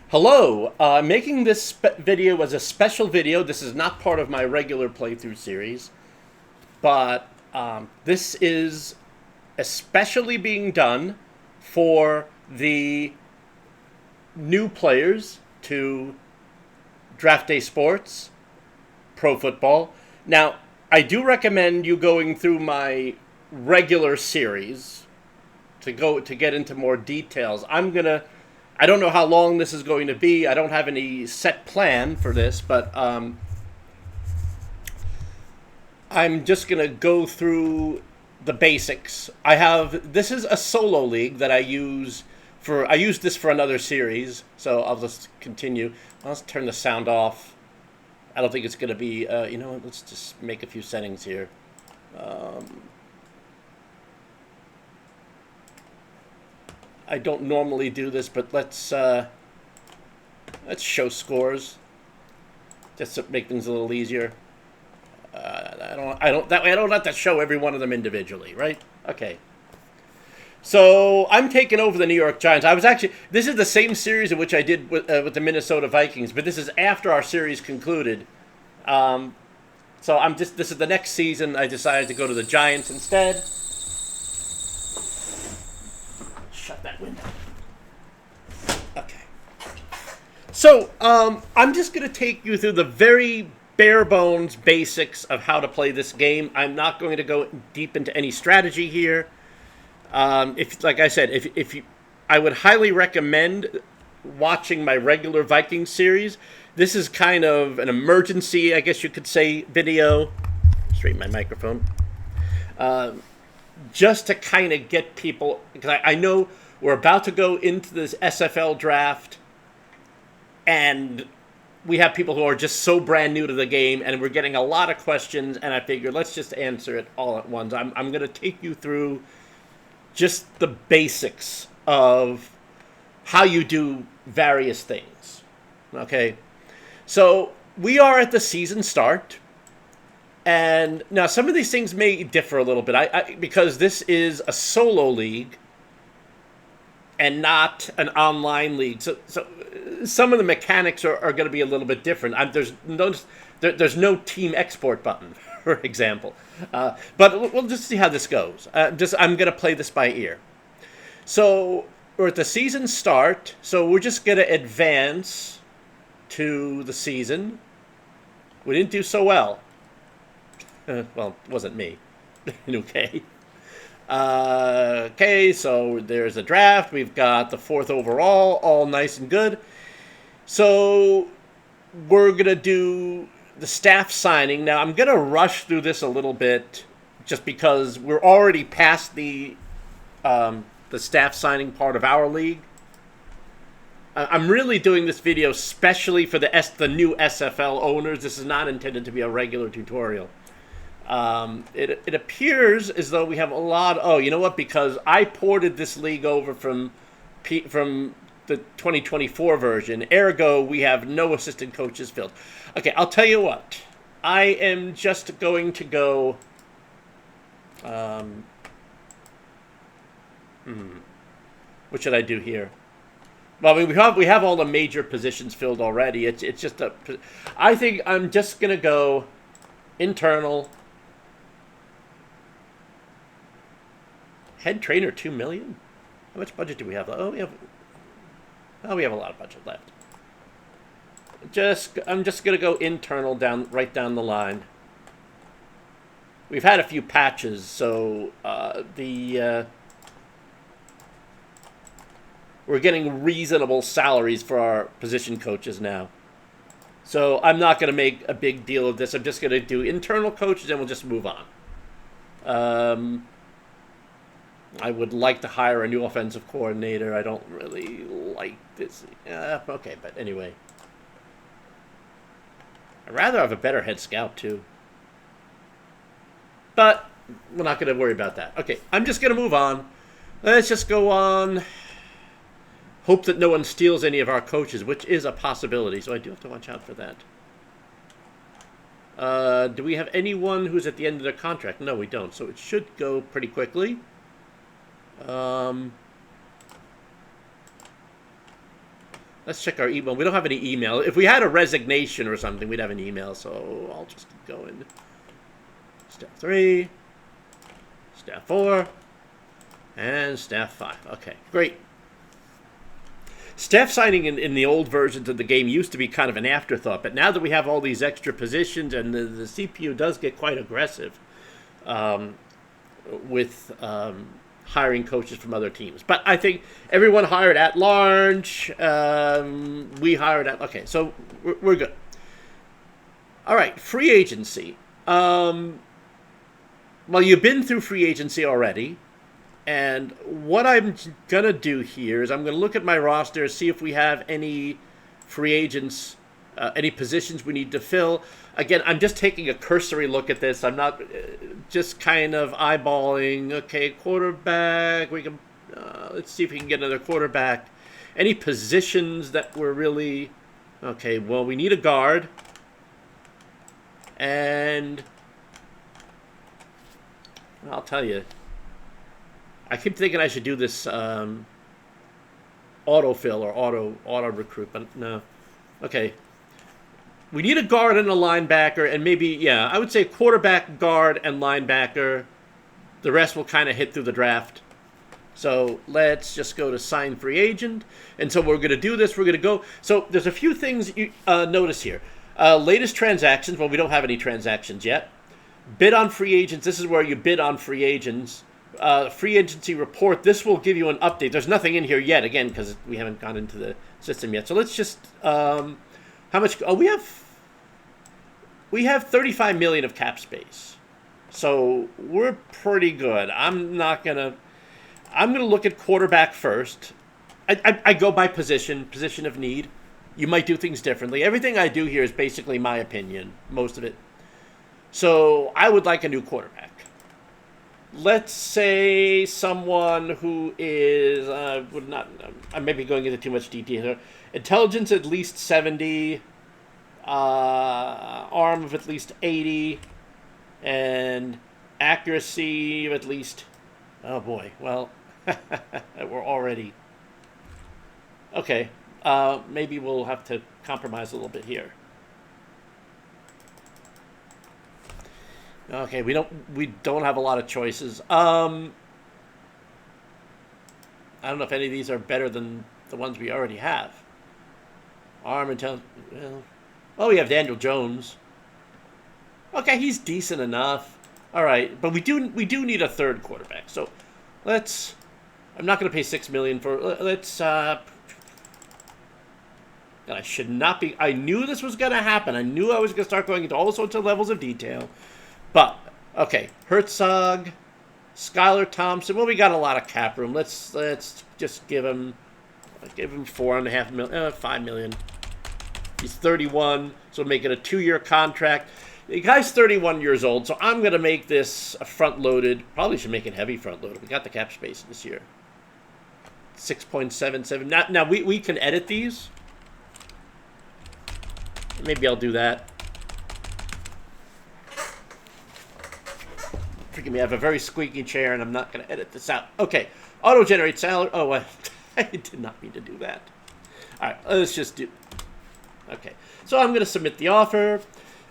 Hello, making this video as a special video. This is not part of my regular playthrough series, but this is especially being done for the new players to Draft Day Sports, Pro Football. Now, I do recommend you going through my regular series to get into more details. I don't know how long this is going to be. I don't have any set plan for this, but I'm just going to go through the basics. This is a solo league that I use this for another series, so I'll just continue. Let's turn the sound off. I don't think it's going to be, you know what, let's just make a few settings here. I don't normally do this, but let's show scores just to make things a little easier. That way I don't have to show every one of them individually, right? Okay. So I'm taking over the New York Giants. This is the same series in which I did with the Minnesota Vikings, but this is after our series concluded. So this is the next season. I decided to go to the Giants instead. Shut that window. Okay. So, I'm just going to take you through the very bare bones basics of how to play this game. I'm not going to go deep into any strategy here. Like I said, I would highly recommend watching my regular Vikings series. This is kind of an emergency, I guess you could say, video. Straighten my microphone. Just to kind of get people, because I know we're about to go into this SFL draft, and we have people who are just so brand new to the game, and we're getting a lot of questions, and I figured let's just answer it all at once. I'm going to take you through just the basics of how you do various things. Okay? So we are at the season start. And now some of these things may differ a little bit because this is a solo league and not an online league. So some of the mechanics are going to be a little bit different. There's no team export button, for example. But we'll just see how this goes. I'm going to play this by ear. So we're at the season start. So we're just going to advance to the season. We didn't do so well. Well, it wasn't me. Okay. Okay, so there's a draft. We've got the 4th overall, all nice and good. So we're going to do the staff signing. Now, I'm going to rush through this a little bit just because we're already past the staff signing part of our league. I'm really doing this video specially for the new SFL owners. This is not intended to be a regular tutorial. It appears as though we have a lot. Oh, you know what? Because I ported this league over from the 2024 version. Ergo, we have no assistant coaches filled. Okay, I'll tell you what. I am just going to go. What should I do here? Well, I mean, we have all the major positions filled already. It's just I think I'm just gonna go internal. Head trainer, $2 million. How much budget do we have? We have a lot of budget left. I'm just gonna go internal right down the line. We've had a few patches, so we're getting reasonable salaries for our position coaches now. So I'm not gonna make a big deal of this. I'm just gonna do internal coaches, and we'll just move on. I would like to hire a new offensive coordinator. I don't really like this. Okay, but anyway. I'd rather have a better head scout, too. But we're not going to worry about that. Okay, I'm just going to move on. Let's just go on. Hope that no one steals any of our coaches, which is a possibility. So I do have to watch out for that. Do we have anyone who's at the end of their contract? No, we don't. So it should go pretty quickly. Let's check our email. We don't have any email. If we had a resignation or something, we'd have an email. So I'll just keep going. Step 3, step 4, and step 5. Okay, great. Staff signing in the old versions of the game used to be kind of an afterthought, but now that we have all these extra positions and the CPU does get quite aggressive with hiring coaches from other teams. But I think everyone hired at large. We hired at... Okay, so we're good. All right, free agency. Well, you've been through free agency already. And what I'm going to do here is I'm going to look at my roster, see if we have any free agents, any positions we need to fill. Again, I'm just taking a cursory look at this. I'm not just kind of eyeballing, okay, quarterback. We can let's see if we can get another quarterback. Any positions that were really... Okay, well, we need a guard. And I'll tell you, I keep thinking I should do this autofill or auto recruit, but no. Okay. We need a guard and a linebacker, and maybe, yeah, I would say quarterback, guard, and linebacker. The rest will kind of hit through the draft. So let's just go to sign free agent. And so we're going to do this. We're going to go. So there's a few things you notice here. Latest transactions. Well, we don't have any transactions yet. Bid on free agents. This is where you bid on free agents. Free agency report. This will give you an update. There's nothing in here yet, again, because we haven't gone into the system yet. So let's just... how much? Oh, we have 35 million of cap space, so we're pretty good. I'm gonna look at quarterback first. I go by position of need. You might do things differently. Everything I do here is basically my opinion, most of it. So I would like a new quarterback. Let's say someone who is would not. I may be going into too much detail here. Intelligence at least 70, arm of at least 80, and accuracy of at least... Oh boy, well, we're already... Okay, maybe we'll have to compromise a little bit here. Okay, we don't have a lot of choices. I don't know if any of these are better than the ones we already have. Arm intelligence. Well, we have Daniel Jones. Okay, he's decent enough. All right, but we do need a third quarterback. So let's... I'm not going to pay $6 million for... Let's... I should not be... I knew this was going to happen. I knew I was going to start going into all sorts of levels of detail. But, okay, Herzog, Skylar Thompson. Well, we got a lot of cap room. Let's just give him $4.5 million, $5 million. He's 31, so make it a 2-year contract. The guy's 31 years old, so I'm going to make this a front-loaded. Probably should make it heavy front-loaded. We got the cap space this year. 6.77. Now we can edit these. Maybe I'll do that. Forgive me, I have a very squeaky chair, and I'm not going to edit this out. Okay, auto-generate salary. Oh, I did not mean to do that. All right, let's just do... Okay, so I'm going to submit the offer.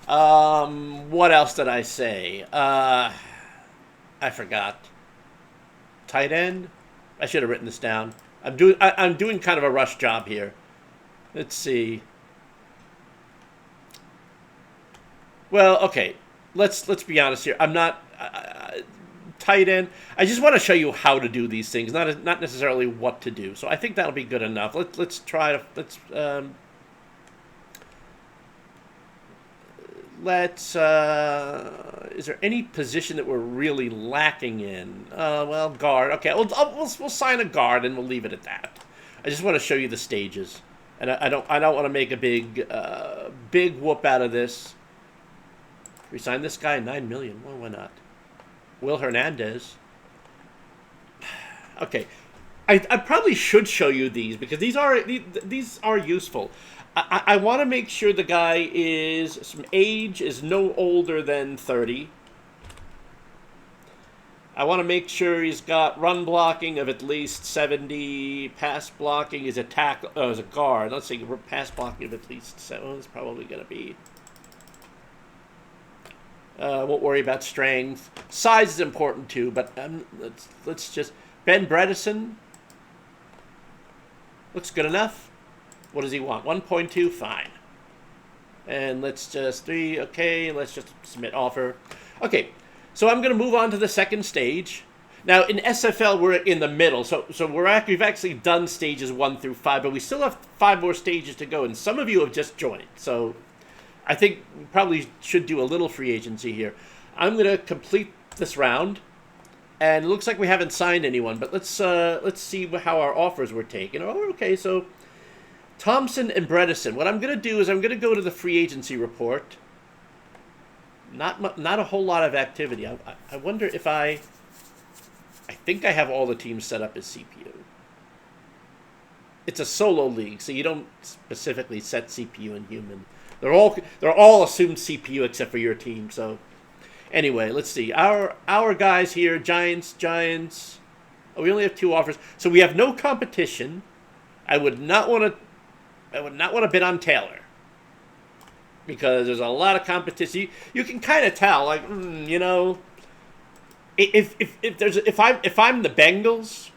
What else did I say? I forgot. Tight end? I should have written this down. I'm doing kind of a rush job here. Let's see. Well, okay. Let's be honest here. I'm not tight end. I just want to show you how to do these things, not necessarily what to do. So I think that'll be good enough. Let's try to is there any position that we're really lacking in? Well, guard. Okay, we'll sign a guard and we'll leave it at that. I just want to show you the stages, and I don't want to make a big whoop out of this. We signed this guy $9 million. Well, why not? Will Hernandez. Okay, I probably should show you these because these are useful. I want to make sure the guy is no older than 30. I want to make sure he's got run blocking of at least 70, pass blocking is a tackle, is a guard. Let's see, pass blocking of at least 7. It's probably going to be. Won't worry about strength. Size is important too, but let's just Ben Bredesen. Looks good enough. What does he want? 1.2, fine. And let's just 3. Okay, let's just submit offer. Okay. So I'm going to move on to the second stage. Now, in SFL, we're in the middle. So we've actually done stages 1 through 5, but we still have 5 more stages to go, and some of you have just joined. So I think we probably should do a little free agency here. I'm going to complete this round, and it looks like we haven't signed anyone, but let's see how our offers were taken. Oh, okay, so Thompson and Bredesen. What I'm going to do is I'm going to go to the free agency report. Not a whole lot of activity. I wonder if I think I have all the teams set up as CPU. It's a solo league, so you don't specifically set CPU and human. They're all assumed CPU except for your team. So anyway, let's see. Our guys here, Giants. Oh, we only have 2 offers, so we have no competition. I would not want to bid on Taylor, because there's a lot of competition. You can kind of tell, like, you know, if I'm the Bengals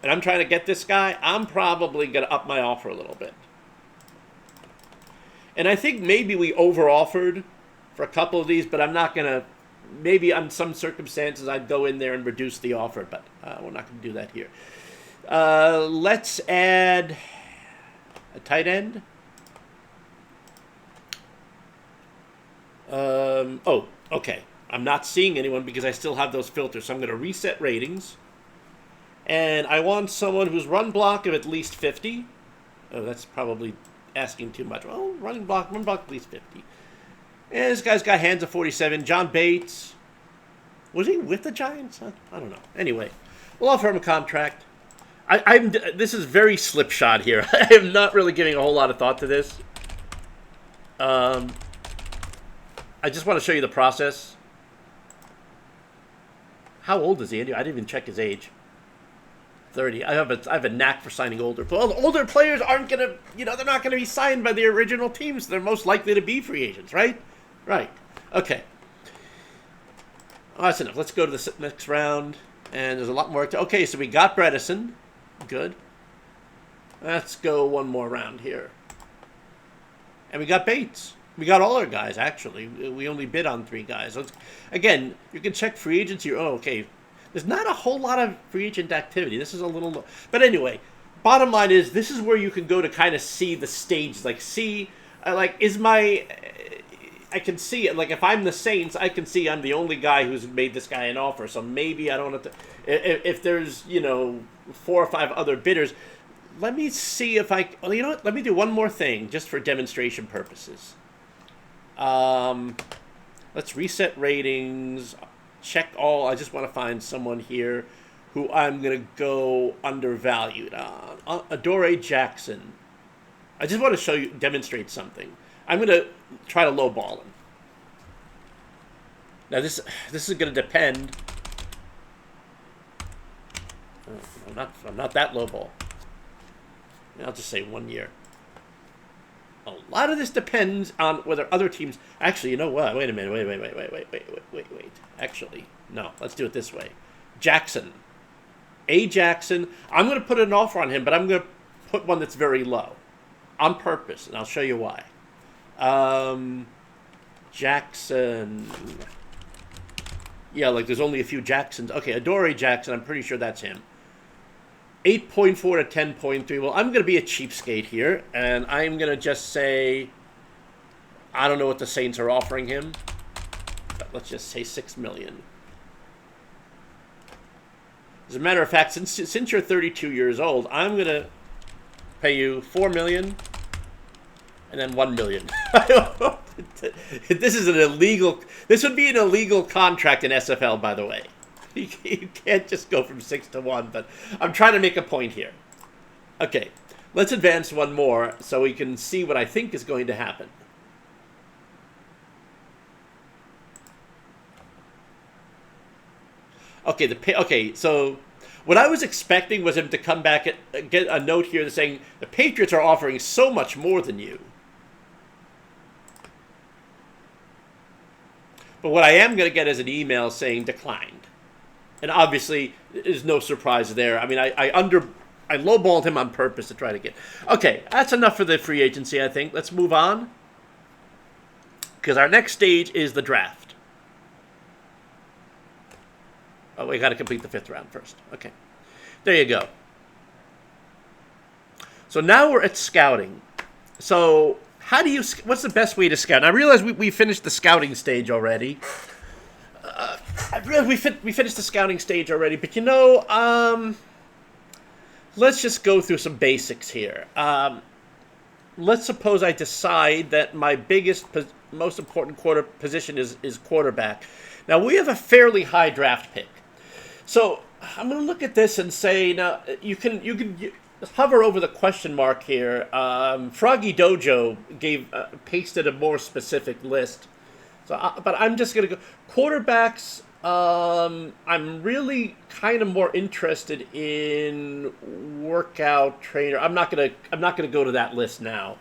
and I'm trying to get this guy, I'm probably gonna up my offer a little bit. And I think maybe we over-offered for a couple of these, but I'm not gonna. Maybe on some circumstances I'd go in there and reduce the offer, but we're not gonna do that here. Let's add a tight end. Oh, okay. I'm not seeing anyone because I still have those filters. So I'm going to reset ratings. And I want someone who's run block of at least 50. Oh, that's probably asking too much. Well, run block at least 50. And this guy's got hands of 47. John Bates. Was he with the Giants? I don't know. Anyway, we'll offer him a contract. This is very slipshod here. I am not really giving a whole lot of thought to this. I just want to show you the process. How old is he? I didn't even check his age. 30. I have a knack for signing older. Well, older players aren't going to, they're not going to be signed by the original teams. They're most likely to be free agents, right? Right. Okay. Oh, that's enough. Let's go to the next round. And there's a lot more. Okay, so we got Bredesen. Good. Let's go one more round here. And we got Bates. We got all our guys, actually. We only bid on 3 guys. Again, you can check free agency. Oh, okay. There's not a whole lot of free agent activity. This is a little low. But anyway, bottom line is this is where you can go to kind of see the stage. Like, see, I can see it. Like, if I'm the Saints, I can see I'm the only guy who's made this guy an offer. So maybe I don't have to. If there's, 4 or 5 other bidders, let me see if I. Well, you know what? Let me do one more thing just for demonstration purposes. Let's reset ratings, check all. I just want to find someone here who I'm going to go undervalued on. Adoree Jackson. I just want to demonstrate something. I'm going to try to lowball him. Now this is going to depend. I'm not that lowball. I'll just say 1 year. A lot of this depends on whether other teams. Actually, you know what? Wait a minute. Wait. Actually, no. Let's do it this way. Jackson. Jackson. I'm going to put an offer on him, but I'm going to put one that's very low. On purpose, and I'll show you why. Jackson. Yeah, like there's only a few Jacksons. Okay, Adoree Jackson. I'm pretty sure that's him. 8.4 to 10.3. Well, I'm going to be a cheapskate here, and I'm going to just say, I don't know what the Saints are offering him, but let's just say $6 million. As a matter of fact, since you're 32 years old, I'm going to pay you $4 million and then $1 million. This is an illegal. This would be an illegal contract in SFL, by the way. You can't just go from 6 to 1, but I'm trying to make a point here. Okay, let's advance one more so we can see what I think is going to happen. Okay, okay. So what I was expecting was him to come back and get a note here saying the Patriots are offering so much more than you. But what I am going to get is an email saying declined, and obviously there's no surprise there. I mean, I lowballed him on purpose to try to get. Okay, that's enough for the free agency. I think let's move on because our next stage is the draft. Oh, we got to complete the 5th round first. Okay. There you go. So now we're at scouting. So what's the best way to scout? And I realize we finished the scouting stage already. I realize we finished the scouting stage already, but let's just go through some basics here. Let's suppose I decide that my most important position is quarterback. Now, we have a fairly high draft pick. So I'm going to look at this and say, now you can hover over the question mark here. Froggy Dojo pasted a more specific list. But I'm just going to go quarterbacks. I'm really kind of more interested in workout trainer. I'm not gonna go to that list now.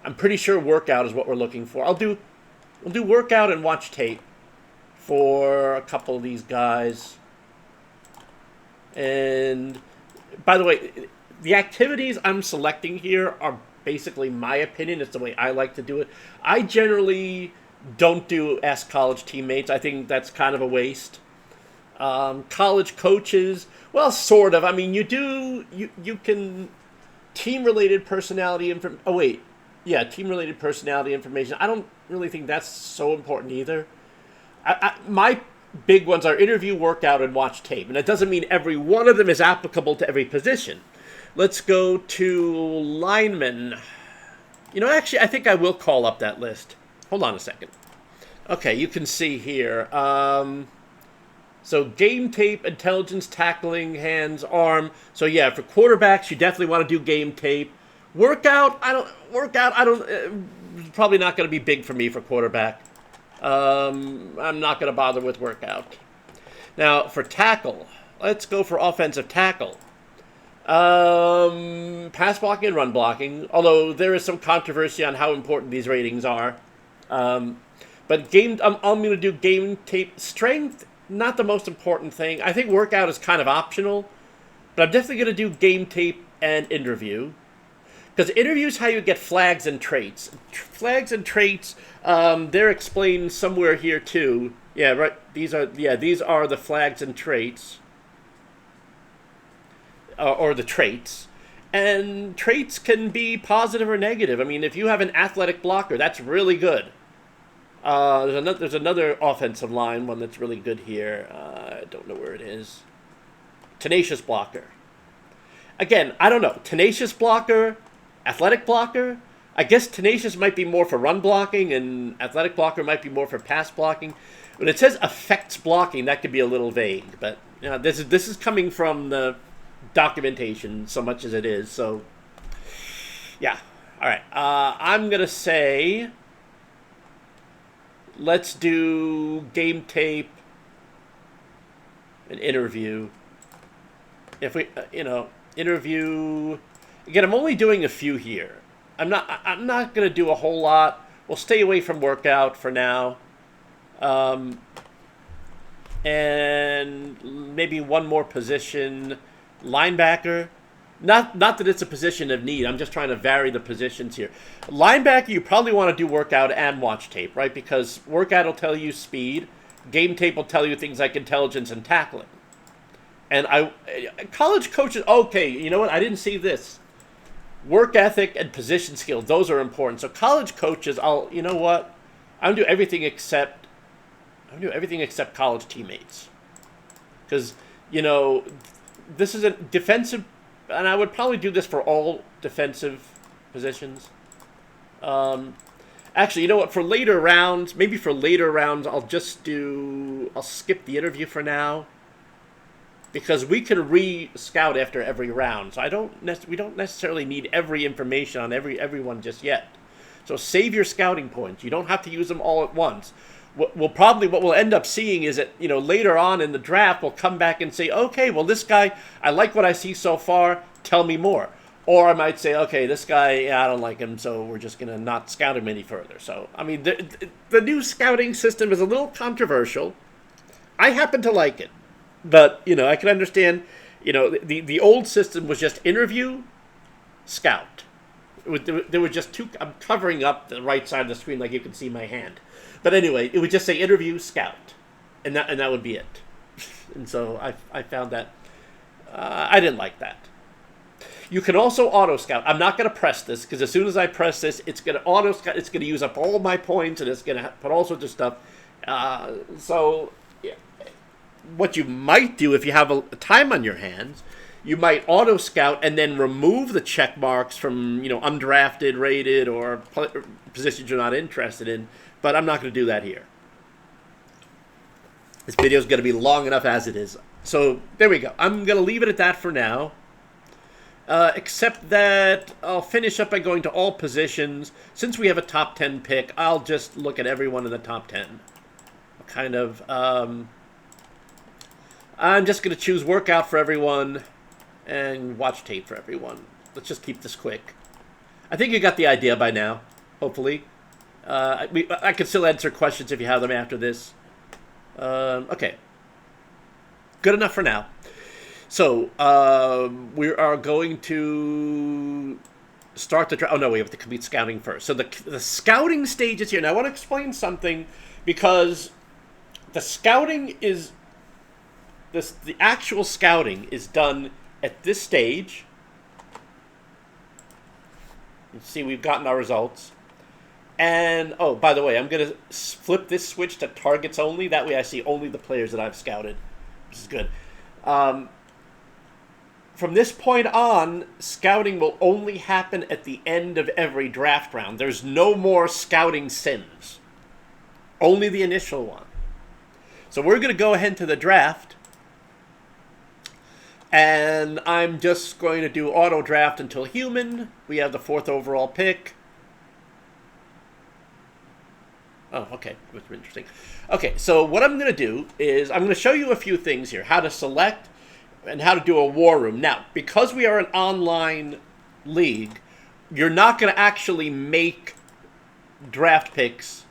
I'm pretty sure workout is what we're looking for. We'll do workout and watch tape for a couple of these guys. And by the way, the activities I'm selecting here are basically my opinion. It's the way I like to do it. I generally don't do Ask College Teammates. I think that's kind of a waste. College coaches, well, sort of. I mean, you can team-related personality team-related personality information. I don't really think that's so important either. My big ones are interview, workout, and watch tape. And it doesn't mean every one of them is applicable to every position. Let's go to linemen. Actually, I think I will call up that list. Hold on a second. Okay, you can see here. So game tape, intelligence, tackling, hands, arm. So yeah, for quarterbacks, you definitely want to do game tape. Workout, probably not going to be big for me for quarterback. I'm not going to bother with workout. Now, for tackle, let's go for offensive tackle. Pass blocking and run blocking, although there is some controversy on how important these ratings are. But I'm going to do game tape. Strength, not the most important thing. I think workout is kind of optional, but I'm definitely going to do game tape and interview. Because interview is how you get flags and traits. Flags and traits, they're explained somewhere here too. Yeah, right. These are the flags and traits. Or the traits. And traits can be positive or negative. I mean, if you have an athletic blocker, that's really good. There's another offensive line, one that's really good here. I don't know where it is. Tenacious blocker. Again, I don't know. Tenacious blocker, athletic blocker. I guess tenacious might be more for run blocking, and athletic blocker might be more for pass blocking. When it says affects blocking, that could be a little vague. But this is coming from the documentation so much as it is. So, yeah. All right. I'm gonna say, let's do game tape and interview. If we, interview. Again, I'm only doing a few here. I'm not gonna do a whole lot. We'll stay away from workout for now. And maybe one more position. Linebacker, not that it's a position of need. I'm just trying to vary the positions here. Linebacker, you probably want to do workout and watch tape, right? Because workout will tell you speed. Game tape will tell you things like intelligence and tackling. And college coaches, okay, you know what? I didn't see this. Work ethic and position skills, those are important. So college coaches, I'm gonna do everything except college teammates. Because, this is a defensive, and I would probably do this for all defensive positions. Actually, you know what? For later rounds, I'll skip the interview for now, because we can re-scout after every round. So we don't necessarily need every information on everyone just yet. So save your scouting points. You don't have to use them all at once. what we'll end up seeing is that, you know, later on in the draft we'll come back and say, okay, well, this guy, I like what I see so far, tell me more. Or I might say, okay, this guy, yeah, I don't like him, so we're just gonna not scout him any further. So I mean, the new scouting system is a little controversial. I happen to like it, but you know, I can understand. You know, the old system was just interview, scout. There were just two. I'm covering up the right side of the screen like you can see my hand. But anyway, it would just say interview, scout, and that would be it. And so I found that I didn't like that. You can also auto scout. I'm not going to press this because as soon as I press this, it's going to auto scout. It's going to use up all my points and it's going to put all sorts of stuff. So yeah. What you might do if you have a time on your hands, you might auto scout and then remove the check marks from, you know, undrafted, rated, or positions you're not interested in. But I'm not going to do that here. This video is going to be long enough as it is. So there we go. I'm going to leave it at that for now. Except that I'll finish up by going to all positions. Since we have a top 10 pick, I'll just look at everyone in the top 10. Kind of, I'm just going to choose workout for everyone and watch tape for everyone. Let's just keep this quick. I think you got the idea by now, hopefully. I can still answer questions if you have them after this. Okay. Good enough for now. So, we are going to start the draft. Oh, no, we have to complete scouting first. So the scouting stage is here. Now, I want to explain something because the scouting is... The actual scouting is done at this stage. You see, we've gotten our results. And, oh, by the way, I'm going to flip this switch to targets only. That way I see only the players that I've scouted, which is good. From this point on, scouting will only happen at the end of every draft round. There's no more scouting sims. Only the initial one. So we're going to go ahead to the draft. And I'm just going to do auto draft until human. We have the 4th overall pick. Oh, okay. That's interesting. Okay, so what I'm going to do is I'm going to show you a few things here. How to select and how to do a war room. Now, because we are an online league, you're not going to actually make draft picks.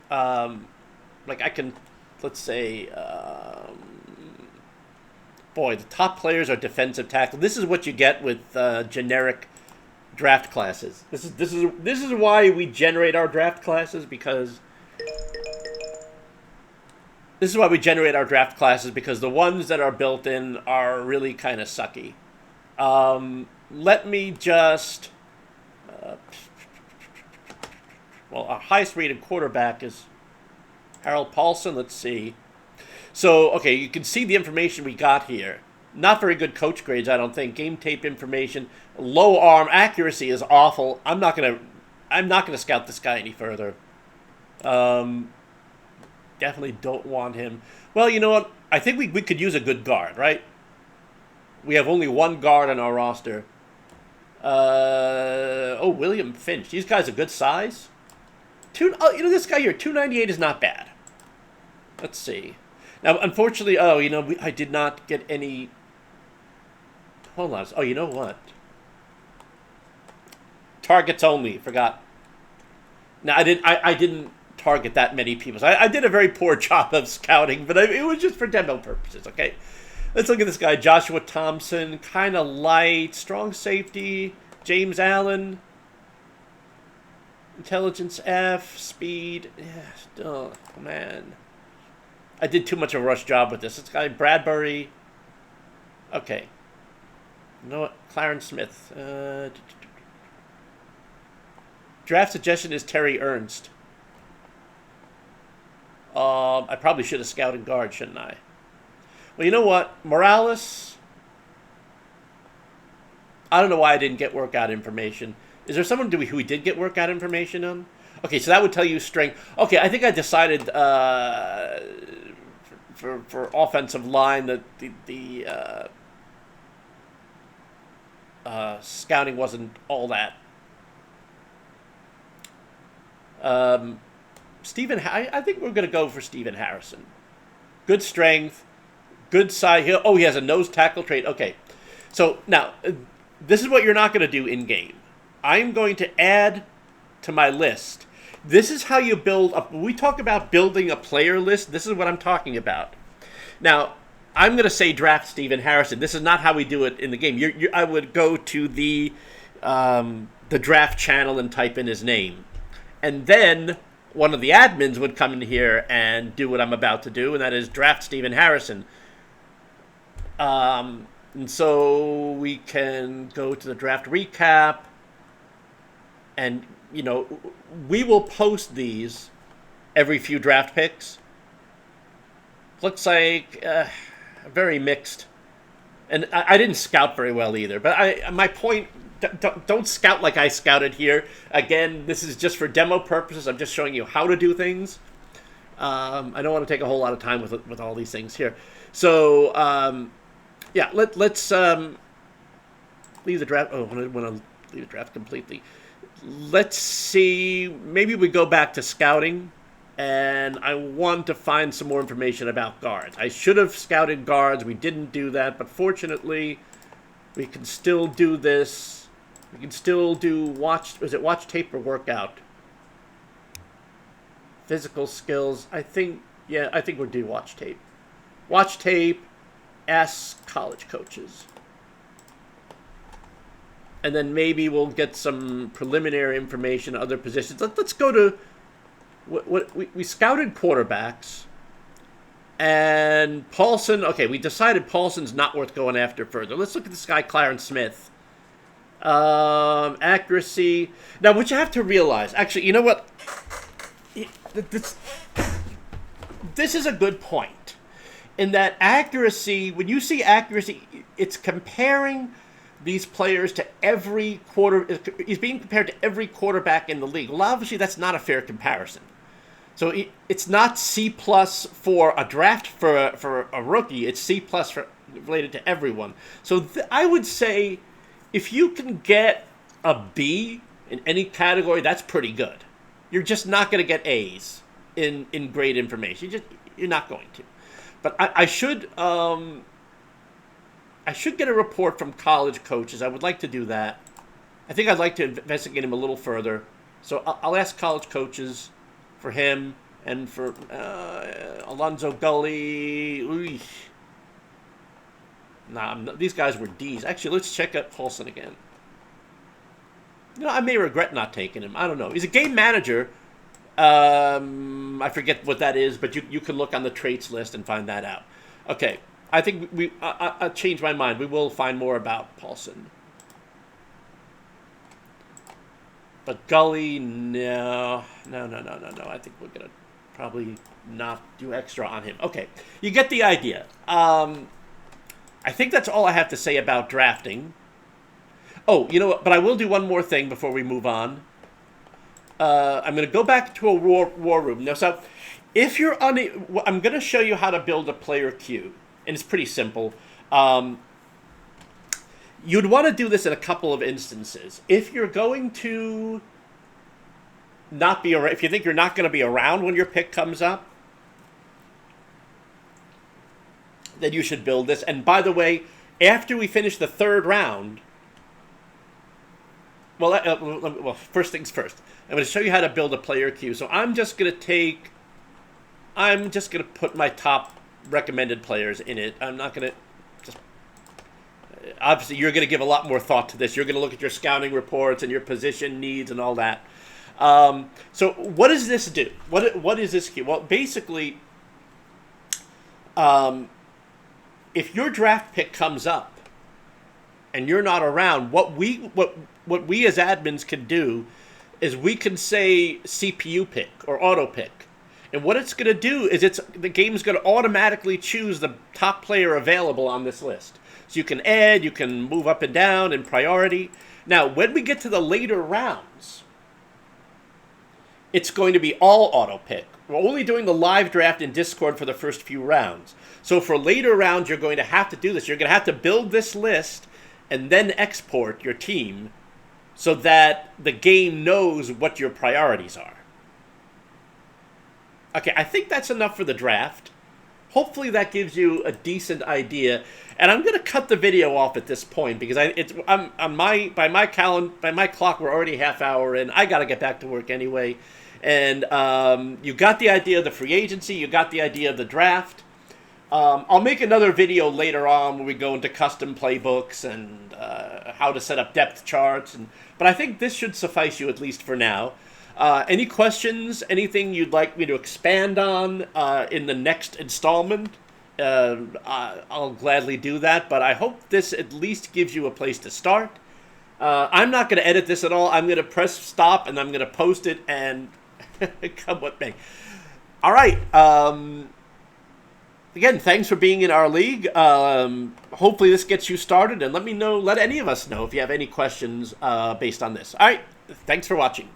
Like I can, let's say... boy, the top players are defensive tackle. This is what you get with generic draft classes. This is why we generate our draft classes because the ones that are built in are really kind of sucky. Let me just well, our highest rated quarterback is Harold Paulson. Let's see. So, okay, you can see the information we got here. Not very good coach grades, I don't think. Game tape information, low arm accuracy is awful. I'm not gonna scout this guy any further. Definitely don't want him. Well, you know what? I think we could use a good guard, right? We have only one guard on our roster. William Finch. These guys are good size. This guy here, 298 is not bad. Let's see. Now, unfortunately, I did not get any... Hold on. Oh, you know what? Targets only. Forgot. Now, I didn't target that many people. So I did a very poor job of scouting, but it was just for demo purposes, okay? Let's look at this guy. Joshua Thompson, kind of light. Strong safety. James Allen. Intelligence F. Speed. Yeah, oh, man. I did too much of a rush job with this. This guy, Bradbury. Okay. You know what? Clarence Smith. Draft suggestion is Terry Ernst. I probably should have scouted guard, shouldn't I? Well, you know what? Morales. I don't know why I didn't get workout information. Is there someone who we did get workout information on? Okay, so that would tell you strength. Okay, I think I decided for offensive line that the scouting wasn't all that. I think we're going to go for Steven Harrison. Good strength, good size. Oh, he has a nose tackle trait. Okay. So now, this is what you're not going to do in-game. I'm going to add to my list. This is how you build up. When we talk about building a player list, this is what I'm talking about. Now, I'm going to say draft Steven Harrison. This is not how we do it in the game. I would go to the draft channel and type in his name. And then one of the admins would come in here and do what I'm about to do, and that is draft Steven Harrison. And so we can go to the draft recap, and, you know, we will post these every few draft picks. Looks like very mixed. And I didn't scout very well either. But my point, don't scout like I scouted here. Again, this is just for demo purposes. I'm just showing you how to do things. I don't want to take a whole lot of time with all these things here. So, yeah, let's leave the draft. Oh, I want to leave the draft completely. Let's see. Maybe we go back to scouting. And I want to find some more information about guards. I should have scouted guards. We didn't do that. But fortunately, we can still do this. We can still do watch tape or workout? Physical skills. I think we'll do watch tape. Watch tape, ask college coaches. And then maybe we'll get some preliminary information on other positions. Let's go to... We scouted quarterbacks, and Paulson. Okay, we decided Paulson's not worth going after further. Let's look at this guy, Clarence Smith. Accuracy. Now, what you have to realize, actually, you know what? This is a good point. In that accuracy, when you see accuracy, it's comparing these players to every he's being compared to every quarterback in the league. Well, obviously, that's not a fair comparison. So it's not C+ for a draft for a rookie. It's C+ related to everyone. So I would say if you can get a B in any category, that's pretty good. You're just not going to get A's in grade information. You're not going to. But I should get a report from college coaches. I would like to do that. I think I'd like to investigate him a little further. So I'll ask college coaches for him and for Alonzo Gully. These guys were D's. Actually, let's check out Paulson again. You know, I may regret not taking him. I don't know. He's a game manager. I forget what that is, but you can look on the traits list and find that out. Okay. I think I changed my mind. We will find more about Paulson. But Gully, no. I think we're going to probably not do extra on him. Okay, you get the idea. I think that's all I have to say about drafting. Oh, you know what? But I will do one more thing before we move on. I'm going to go back to a war room. Now, so if you're I'm going to show you how to build a player queue. And it's pretty simple. You'd want to do this in a couple of instances. If you're going to not be around, if you think you're not going to be around when your pick comes up, then you should build this. And by the way, after we finish the third round, well, first things first. I'm going to show you how to build a player queue. So I'm just going to put my top recommended players in it. I'm not going to just... Obviously, you're going to give a lot more thought to this. You're going to look at your scouting reports and your position needs and all that. So what does this do? What is this queue? Well, basically, if your draft pick comes up and you're not around, what we as admins can do is we can say CPU pick or auto pick. And what it's going to do is the game's going to automatically choose the top player available on this list. So you can add, you can move up and down in priority. Now, when we get to the later rounds, it's going to be all auto pick. We're only doing the live draft in Discord for the first few rounds. So for later rounds, you're going to have to do this. You're going to have to build this list and then export your team so that the game knows what your priorities are. Okay, I think that's enough for the draft. Hopefully that gives you a decent idea. And I'm gonna cut the video off at this point because I'm on my by my clock we're already half hour in. I gotta get back to work anyway. And you got the idea of the free agency. You got the idea of the draft. I'll make another video later on where we go into custom playbooks and how to set up depth charts. But I think this should suffice you at least for now. Any questions? Anything you'd like me to expand on in the next installment? I'll gladly do that. But I hope this at least gives you a place to start. I'm not going to edit this at all. I'm going to press stop and I'm going to post it and come what may. All right. Again, thanks for being in our league. Hopefully this gets you started, and let me know, let any of us know if you have any questions based on this. All right, thanks for watching.